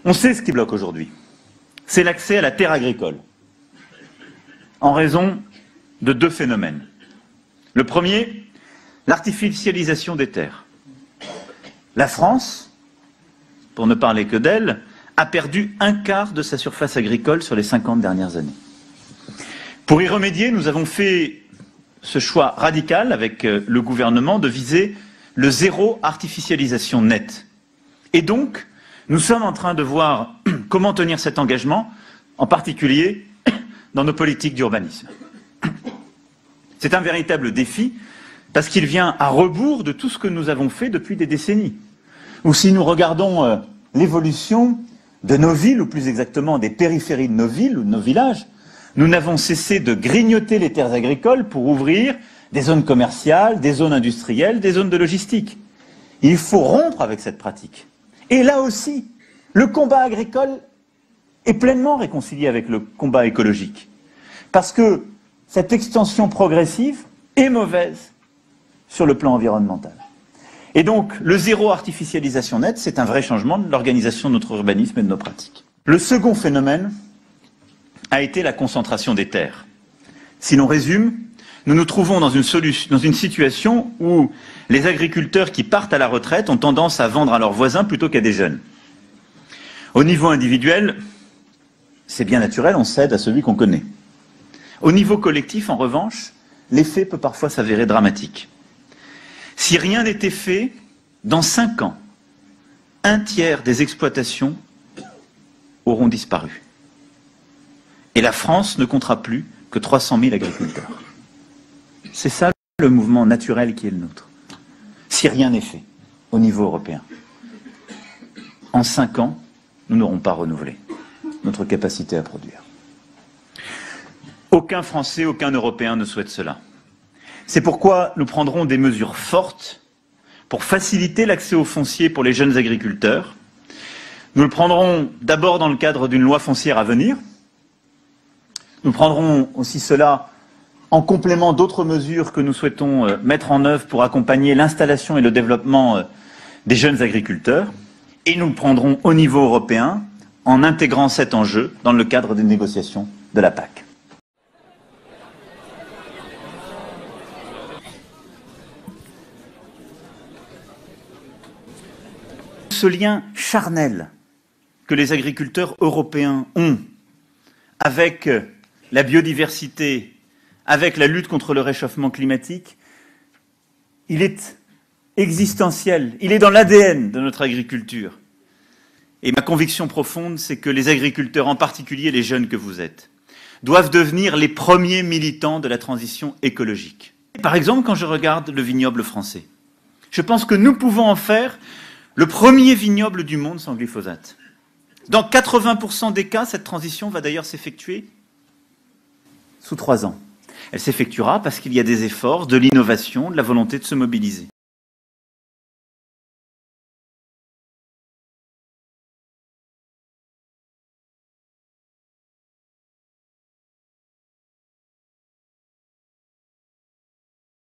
On sait ce qui bloque aujourd'hui. C'est l'accès à la terre agricole, en raison de deux phénomènes. Le premier, l'artificialisation des terres. La France, pour ne parler que d'elle, a perdu un quart de sa surface agricole sur les 50 dernières années. Pour y remédier, nous avons fait ce choix radical avec le gouvernement de viser le zéro artificialisation nette. Et donc, nous sommes en train de voir comment tenir cet engagement, en particulier dans nos politiques d'urbanisme. C'est un véritable défi parce qu'il vient à rebours de tout ce que nous avons fait depuis des décennies. Ou si nous regardons l'évolution de nos villes, ou plus exactement des périphéries de nos villes ou de nos villages, nous n'avons cessé de grignoter les terres agricoles pour ouvrir des zones commerciales, des zones industrielles, des zones de logistique. Il faut rompre avec cette pratique. Et là aussi, le combat agricole est pleinement réconcilié avec le combat écologique. Parce que cette extension progressive est mauvaise sur le plan environnemental. Et donc, le zéro artificialisation nette, c'est un vrai changement de l'organisation de notre urbanisme et de nos pratiques. Le second phénomène a été la concentration des terres. Si l'on résume, nous nous trouvons dans une situation où les agriculteurs qui partent à la retraite ont tendance à vendre à leurs voisins plutôt qu'à des jeunes. Au niveau individuel, c'est bien naturel, on cède à celui qu'on connaît. Au niveau collectif, en revanche, l'effet peut parfois s'avérer dramatique. Si rien n'était fait, dans 5 ans, un tiers des exploitations auront disparu. Et la France ne comptera plus que 300 000 agriculteurs. C'est ça le mouvement naturel qui est le nôtre. Si rien n'est fait au niveau européen, en 5 ans, nous n'aurons pas renouvelé notre capacité à produire. Aucun Français, aucun Européen ne souhaite cela. C'est pourquoi nous prendrons des mesures fortes pour faciliter l'accès au foncier pour les jeunes agriculteurs. Nous le prendrons d'abord dans le cadre d'une loi foncière à venir. Nous prendrons aussi cela en complément d'autres mesures que nous souhaitons mettre en œuvre pour accompagner l'installation et le développement des jeunes agriculteurs. Et nous le prendrons au niveau européen en intégrant cet enjeu dans le cadre des négociations de la PAC. Ce lien charnel que les agriculteurs européens ont avec la biodiversité, avec la lutte contre le réchauffement climatique, il est existentiel, il est dans l'ADN de notre agriculture. Et ma conviction profonde, c'est que les agriculteurs, en particulier les jeunes que vous êtes, doivent devenir les premiers militants de la transition écologique. Par exemple, quand je regarde le vignoble français, je pense que nous pouvons en faire le premier vignoble du monde sans glyphosate. Dans 80% des cas, cette transition va d'ailleurs s'effectuer sous 3 ans. Elle s'effectuera parce qu'il y a des efforts, de l'innovation, de la volonté de se mobiliser.